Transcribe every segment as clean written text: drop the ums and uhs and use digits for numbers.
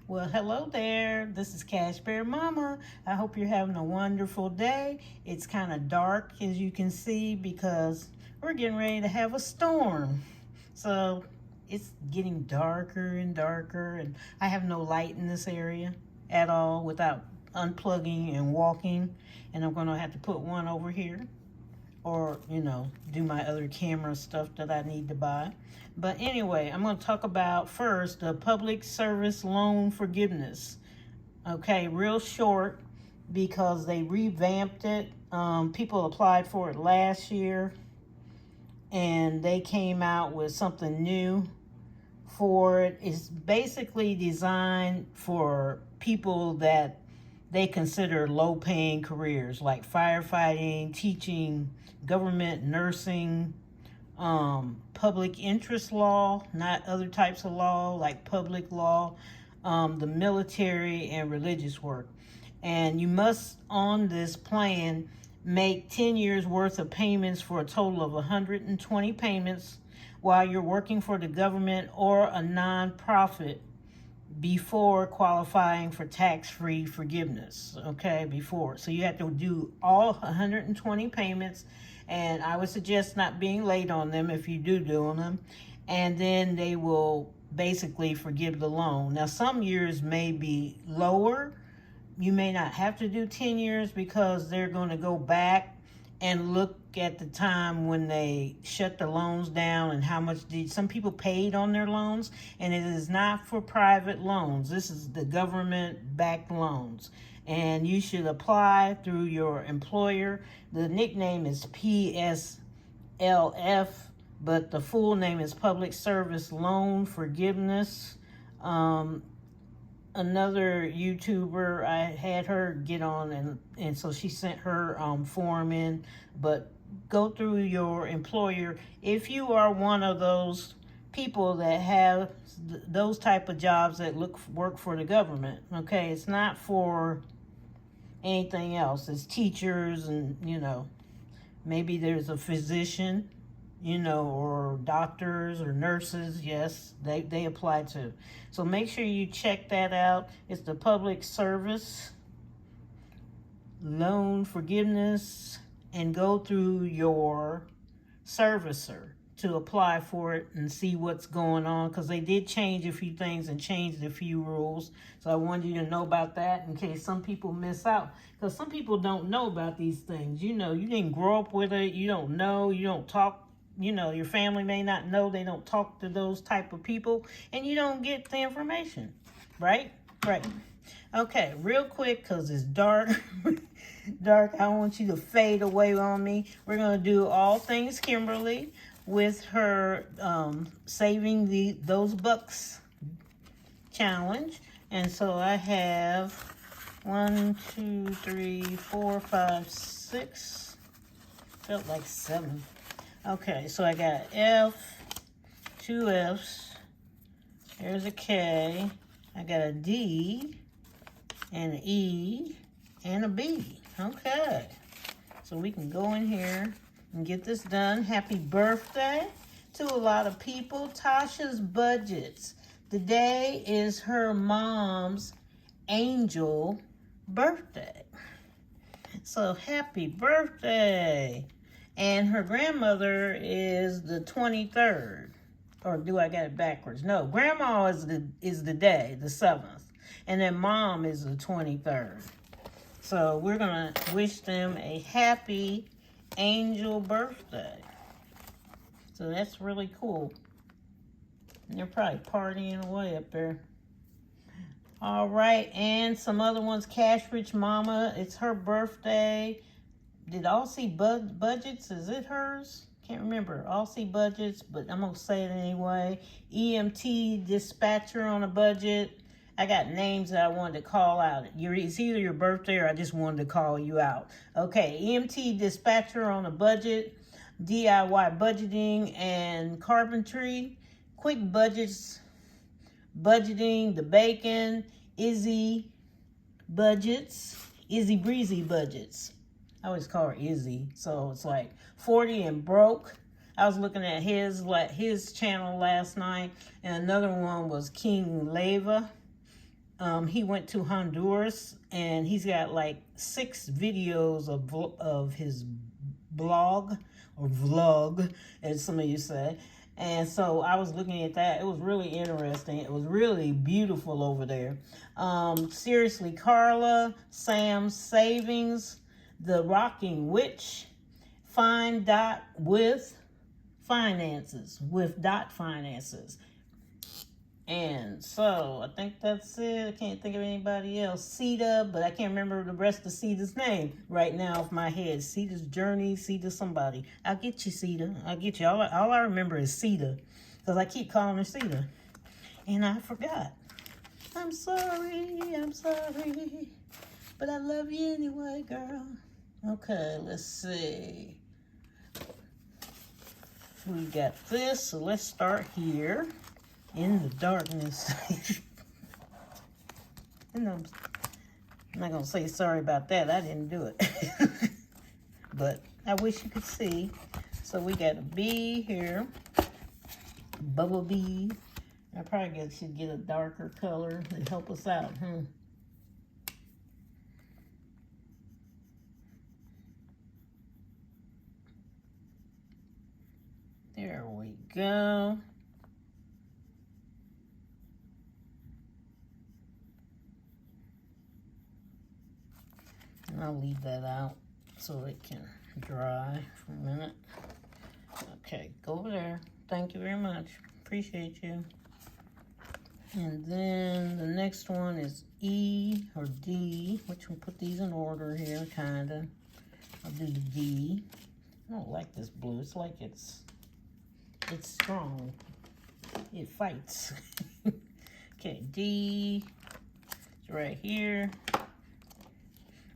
Well, hello there. This is Cash Bear Mama. I hope you're having a wonderful day. It's kind of dark, as you can see, because we're getting ready to have a storm. So it's getting darker and darker, and I have no light in this area at all without unplugging and walking. And I'm going to have to put one over here or, do my other camera stuff that I need to buy. But anyway, I'm going to talk about first the public service loan forgiveness. Okay, real short because they revamped it. People applied for it last year and they came out with something new for it. It's basically designed for people that they consider low-paying careers like firefighting, teaching, government, nursing, public interest law, not other types of law like public law, the military, and religious work. And you must, on this plan, make 10 years worth of payments for a total of 120 payments while you're working for the government or a nonprofit before qualifying for tax-free forgiveness. Okay, before. So you have to do all 120 payments, and I would suggest not being late on them if you do them, and then they will basically forgive the loan. Now, some years may be lower. You may not have to do 10 years because they're going to go back and look at the time when they shut the loans down and how much some people paid on their loans. And it is not for private loans. This is the government-backed loans. And you should apply through your employer. The nickname is PSLF, but the full name is Public Service Loan Forgiveness. Another YouTuber, I had her get on, and so she sent her form in. But go through your employer if you are one of those people that have those type of jobs that work for the government. Okay, it's not for anything else. It's teachers, and maybe there's a physician, or doctors or nurses. Yes, they apply too. So make sure you check that out. It's the Public Service Loan Forgiveness, and go through your servicer to apply for it and see what's going on, because they did change a few things and changed a few rules. So I wanted you to know about that in case some people miss out, because some people don't know about these things. You didn't grow up with it. You don't know. You don't talk. Your family may not know. They don't talk to those type of people, and you don't get the information. Right? Okay, real quick, because it's dark. I don't want you to fade away on me. We're going to do all things Kimberly with her saving those bucks challenge. And so I have 1, 2, 3, 4, 5, 6. Felt like 7. Okay, so I got F, 2 F's, there's a K, I got a D, and an E, and a B. Okay, so we can go in here and get this done. Happy birthday to a lot of people. Tasha's Budgets. Today is her mom's angel birthday. So happy birthday. And her grandmother is the 23rd. Or do I got it backwards? No, grandma is the day, the 7th. And then mom is the 23rd. So we're going to wish them a happy angel birthday. So that's really cool. And they're probably partying away up there. All right, and some other ones. Cash Rich Mama, it's her birthday. Did All See Budgets, is it hers? Can't remember. All See Budgets, but I'm going to say it anyway. EMT Dispatcher on a budget. I got names that I wanted to call out. It's either your birthday or I just wanted to call you out. Okay, EMT Dispatcher on a budget. DIY Budgeting and Carpentry. Quick Budgets. Budgeting, the Bacon. Izzy Budgets. Izzy Breezy Budgets. I always call her Izzy. So it's like 40 and Broke. I was looking at his channel last night. And another one was King Leva. He went to Honduras, and he's got like 6 videos of his blog or vlog, as some of you say. And so I was looking at that. It was really interesting. It was really beautiful over there. Seriously, Carla, Sam's Savings, The Rocking Witch, Find Dot with Finances, with Dot Finances. And so I think that's it. I can't think of anybody else. Sita, but I can't remember the rest of Sita's name right now off my head. Sita's Journey, Sita somebody. I'll get you, Sita. I'll get you. All I remember is Sita, because I keep calling her Sita. And I forgot. I'm sorry, but I love you anyway, girl. Okay, let's see. We got this, so let's start here. In the darkness. And I'm not going to say sorry about that. I didn't do it. But I wish you could see. So we got a bee here. Bubble bee. I probably should get a darker color to help us out, huh? There we go. And I'll leave that out so it can dry for a minute. Okay, go over there. Thank you very much. Appreciate you. And then the next one is E or D, which we'll put these in order here, kinda. I'll do the D. I don't like this blue. It's like it's strong. It fights. Okay, D is right here,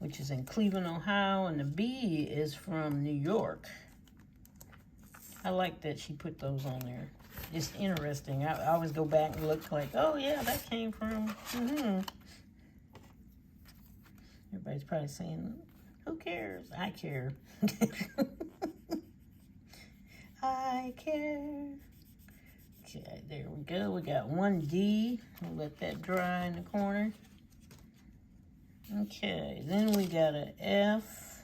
which is in Cleveland, Ohio, and the B is from New York. I like that she put those on there. It's interesting. I always go back and look like, oh yeah, that came from, Everybody's probably saying, who cares? I care. I care. Okay, there we go. We got 1D. We'll let that dry in the corner. Okay, then we got a F,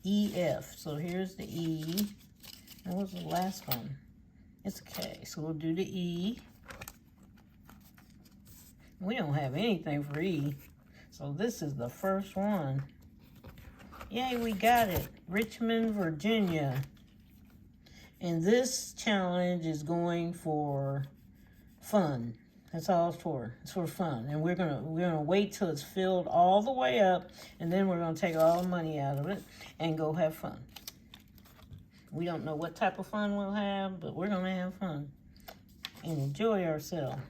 E, F. So here's the E. And what was the last one? It's a K. So we'll do the E. We don't have anything for E. So this is the first one. Yay, we got it. Richmond, Virginia. And this challenge is going for fun. That's all it's for. It's for fun. And we're gonna wait till it's filled all the way up, and then we're gonna take all the money out of it and go have fun. We don't know what type of fun we'll have, but we're gonna have fun and enjoy ourselves.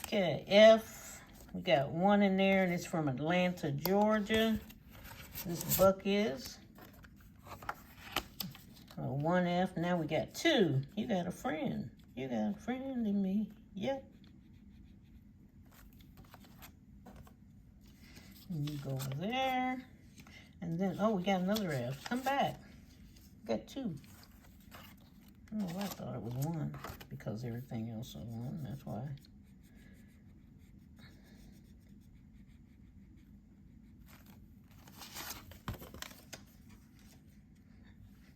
Okay, F. We got 1 in there, and it's from Atlanta, Georgia. This buck is. 1F. Now we got 2. You got a friend. You got a friend in me. Yep. And you go over there. And then, oh, we got another F. Come back. We got 2. Oh, I thought it was 1 because everything else was 1. That's why.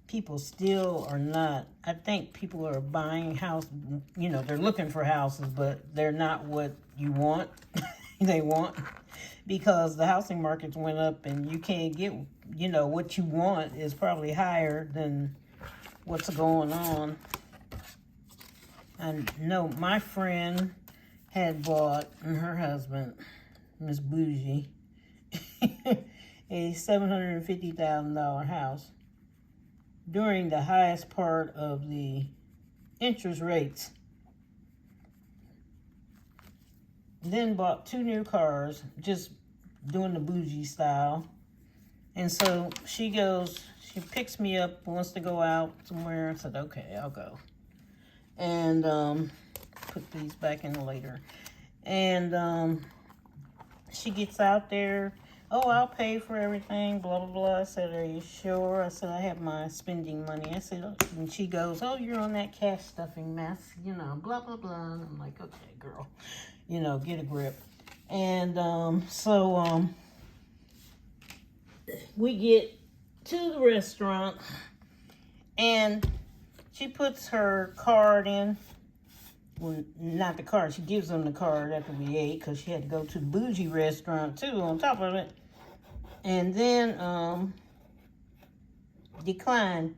People still are not, I think people are buying house, they're looking for houses, but they're not what you want, they want, because the housing markets went up and you can't get, what you want is probably higher than what's going on. I know my friend had bought, and her husband, Miss Bougie, a $750,000 house during the highest part of the interest rates. Then bought 2 new cars, just doing the bougie style. And so she picks me up, wants to go out somewhere. I said, okay, I'll go. And put these back in later. And she gets out there. Oh, I'll pay for everything, blah, blah, blah. I said, are you sure? I said, I have my spending money. I said, oh. And she goes, oh, you're on that cash stuffing mess, blah, blah, blah. And I'm like, okay, girl, get a grip. And we get to the restaurant, and she puts her card in. Well, not the card. She gives them the card after we ate because she had to go to the bougie restaurant too on top of it. And then decline.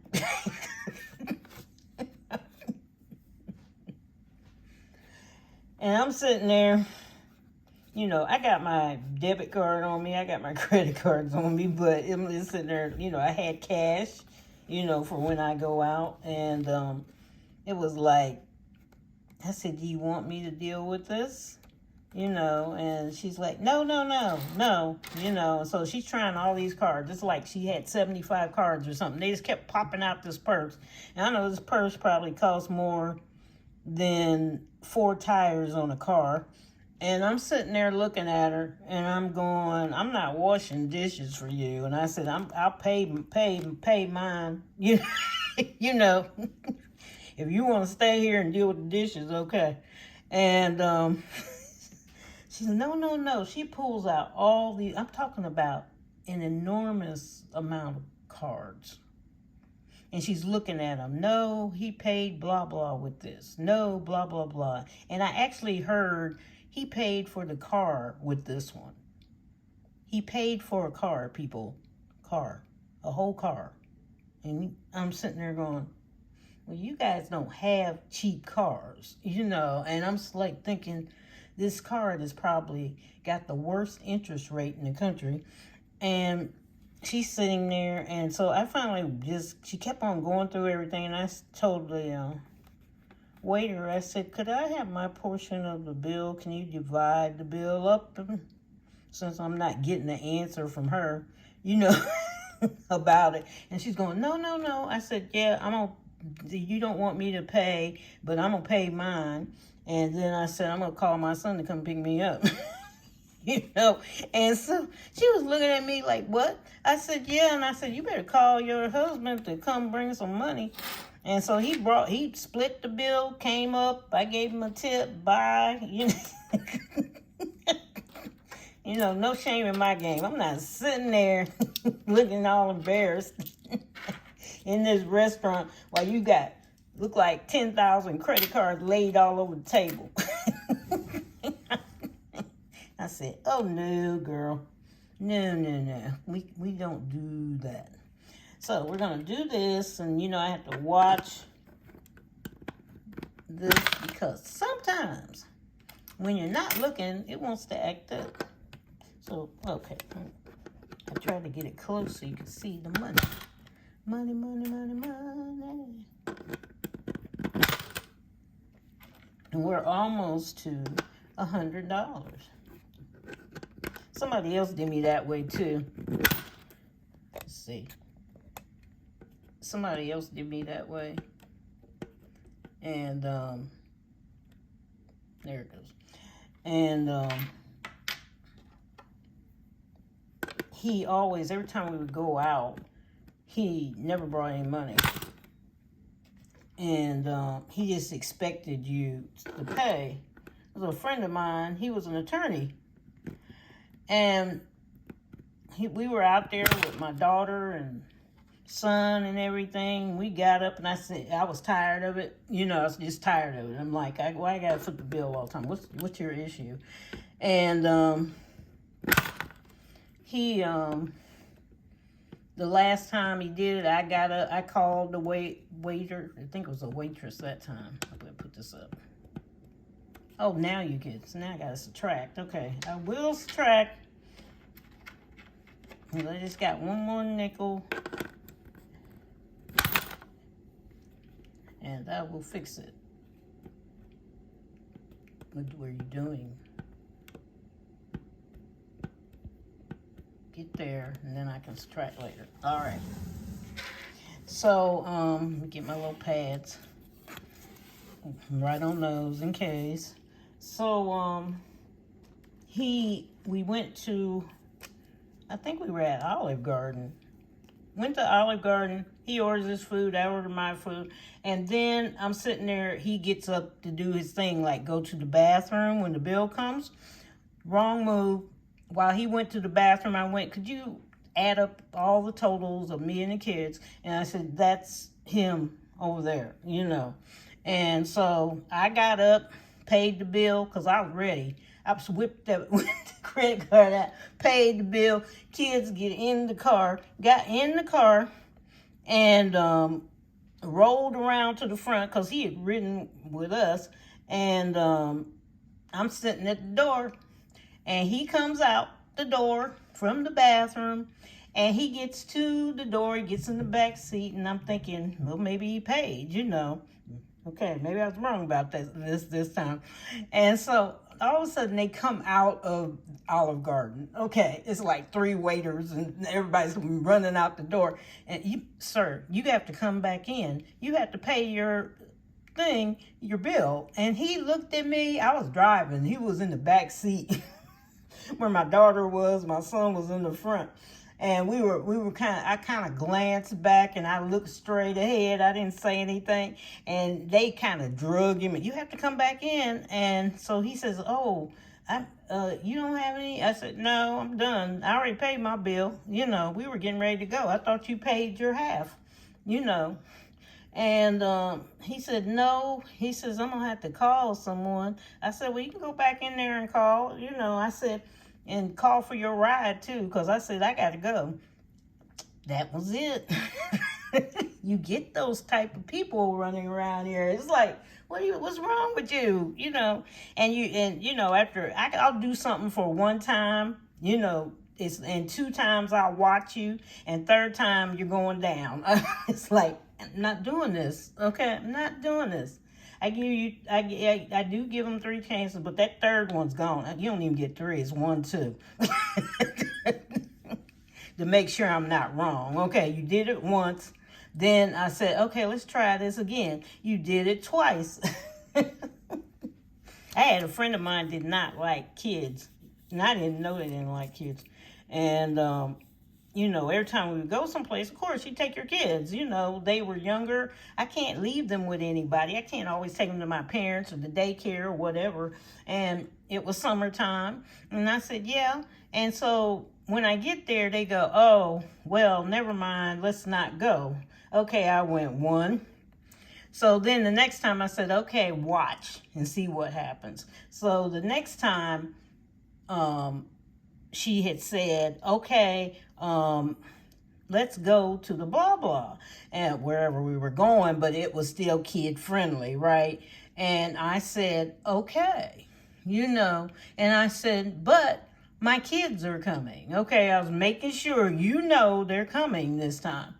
And I'm sitting there, you know, I got my debit card on me, I got my credit cards on me, but I'm just sitting there, you know, I had cash, you know, for when I go out. And it was like, I said, do you want me to deal with this? You know, and she's like, no, you know. So she's trying all these cards. It's like she had 75 cards or something. They just kept popping out this purse. And I know this purse probably costs more than 4 tires on a car. And I'm sitting there looking at her, and I'm going, I'm not washing dishes for you. And I said, I'll pay mine. You know, if you want to stay here and deal with the dishes, okay. And she said, no. She pulls out all these. I'm talking about an enormous amount of cards. And she's looking at them. No, he paid blah, blah with this. No, blah, blah, blah. And I actually heard he paid for the car with this one. He paid for a car, people. Car. A whole car. And I'm sitting there going, well, you guys don't have cheap cars, you know. And I'm like thinking, this card has probably got the worst interest rate in the country. And she's sitting there, and so I finally she kept on going through everything, and I told the waiter, I said, could I have my portion of the bill? Can you divide the bill up? Since I'm not getting the answer from her, you know, about it. And she's going, no. I said, yeah, you don't want me to pay, but I'm going to pay mine. And then I said, I'm going to call my son to come pick me up. You know, and so she was looking at me like, what? I said, yeah. And I said, you better call your husband to come bring some money. And so he split the bill, came up, I gave him a tip, bye. You know, you know, no shame in my game. I'm not sitting there looking all embarrassed in this restaurant while you look like 10,000 credit cards laid all over the table. I said, oh, no, girl. No. We don't do that. So we're going to do this, and, you know, I have to watch this because sometimes when you're not looking, it wants to act up. So, okay. I tried to get it close so you can see the money. Money. And we're almost to $100. Somebody else did me that way too. Let's see. Somebody else did me that way. And there it goes. And he always, every time we would go out, he never brought any money. And he just expected you to pay. There was a friend of mine, he was an attorney. And we were out there with my daughter and son and everything. We got up, and I said, I was tired of it. You know, I was just tired of it. I'm like, why I gotta foot the bill all the time? What's your issue? And he, the last time he did it, I called the waiter. I think it was a waitress that time. I'm gonna put this up. Oh, now you get, so now I gotta subtract. Okay, I will subtract. I just got one more nickel. And that will fix it. What were you doing? Get there, and then I can subtract later. All right. So, let me get my little pads. Right on those in case. So, we went to, I think we were at Olive Garden. Went to Olive Garden. He orders his food. I order my food. And then I'm sitting there. He gets up to do his thing, like go to the bathroom when the bill comes. Wrong move. While he went to the bathroom, I went, could you add up all the totals of me and the kids? And I said, that's him over there, you know. And so I got up, paid the bill, because I was ready. I was whipped that with the credit card out, paid the bill. Kids get in the car, got in the car, and rolled around to the front because he had ridden with us. And I'm sitting at the door, and he comes out the door from the bathroom, and he gets to the door, he gets in the back seat, and I'm thinking, well, maybe he paid, you know. Okay, maybe I was wrong about this time. And so all of a sudden they come out of Olive Garden. Okay, it's like 3 waiters and everybody's running out the door. And you, sir, you have to come back in. You have to pay your thing, your bill. And he looked at me. I was driving. He was in the back seat where my daughter was. My son was in the front. And I kind of glanced back and I looked straight ahead. I didn't say anything. And they kind of drug him. You have to come back in. And so he says, oh, you don't have any? I said, no, I'm done. I already paid my bill. You know, we were getting ready to go. I thought you paid your half, you know. And he said, no. He says, I'm going to have to call someone. I said, well, you can go back in there and call. You know, I said, and call for your ride, too, because I said, I got to go. That was it. You get those type of people running around here. It's like, what's wrong with you? You know, and you know, after I'll do something for one time, you know, and 2 times I'll watch you, and 3rd time you're going down. It's like, I'm not doing this. Okay, I'm not doing this. I do give them 3 chances, but that 3rd one's gone. You don't even get 3. It's 1, 2. To make sure I'm not wrong. Okay, you did it once. Then I said, okay, let's try this again. You did it twice. I had a friend of mine did not like kids. And I didn't know they didn't like kids. And, you know, every time we would go someplace, of course, you take your kids. You know, they were younger. I can't leave them with anybody. I can't always take them to my parents or the daycare or whatever. And it was summertime. And I said, yeah. And so when I get there, they go, oh, well, never mind. Let's not go. Okay, I went 1. So then the next time I said, okay, watch and see what happens. So the next time she had said, okay, let's go to the blah blah, and wherever we were going, but it was still kid friendly, right? And I said, okay, you know, and I said, but my kids are coming. Okay, I was making sure you know they're coming this time.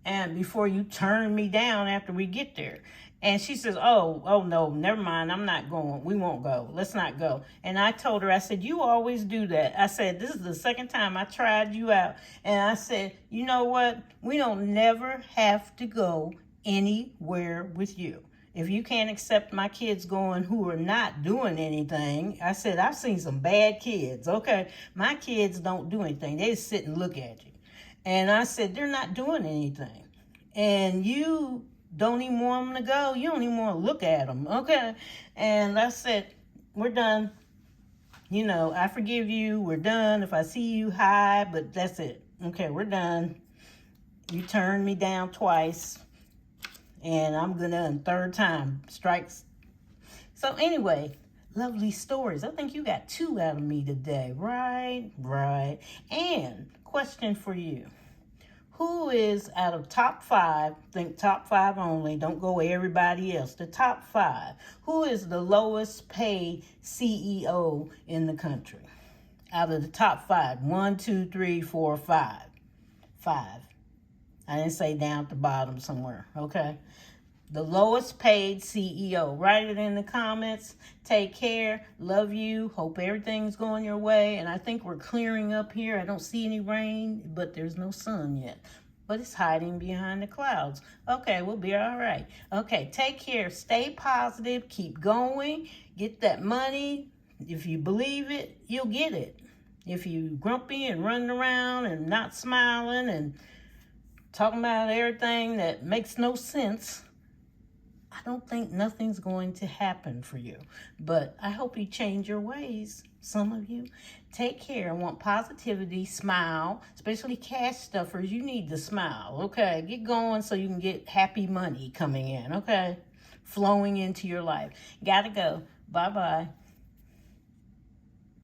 And before you turn me down after we get there. And she says, oh no, never mind. I'm not going. We won't go. Let's not go. And I told her, I said, you always do that. I said, this is the 2nd time I tried you out. And I said, you know what? We don't never have to go anywhere with you. If you can't accept my kids going who are not doing anything, I said, I've seen some bad kids. Okay, my kids don't do anything. They just sit and look at you. And I said, they're not doing anything. And you don't even want them to go. You don't even want to look at them. Okay. And I said, we're done. You know, I forgive you. We're done. If I see you, hi, but that's it. Okay, we're done. You turned me down twice. And I'm going to, 3rd time, strikes. So anyway, lovely stories. I think you got 2 out of me today. Right. And question for you. Who is, out of top 5, think top 5 only, don't go everybody else, the top 5, who is the lowest paid CEO in the country? Out of the top 5, 1, 2, 3, 4, 5. 5. I didn't say down at the bottom somewhere, okay? The lowest paid CEO. Write it in the comments. Take care. Love you. Hope everything's going your way. And I think we're clearing up here. I don't see any rain, but there's no sun yet. But it's hiding behind the clouds. Okay, we'll be all right. Okay, take care. Stay positive. Keep going. Get that money. If you believe it, you'll get it. If you grumpy and running around and not smiling and talking about everything that makes no sense, I don't think nothing's going to happen for you. But I hope you change your ways. Some of you. Take care. I want positivity. Smile. Especially cash stuffers. You need to smile. Okay. Get going so you can get happy money coming in. Okay. Flowing into your life. Gotta go. Bye-bye.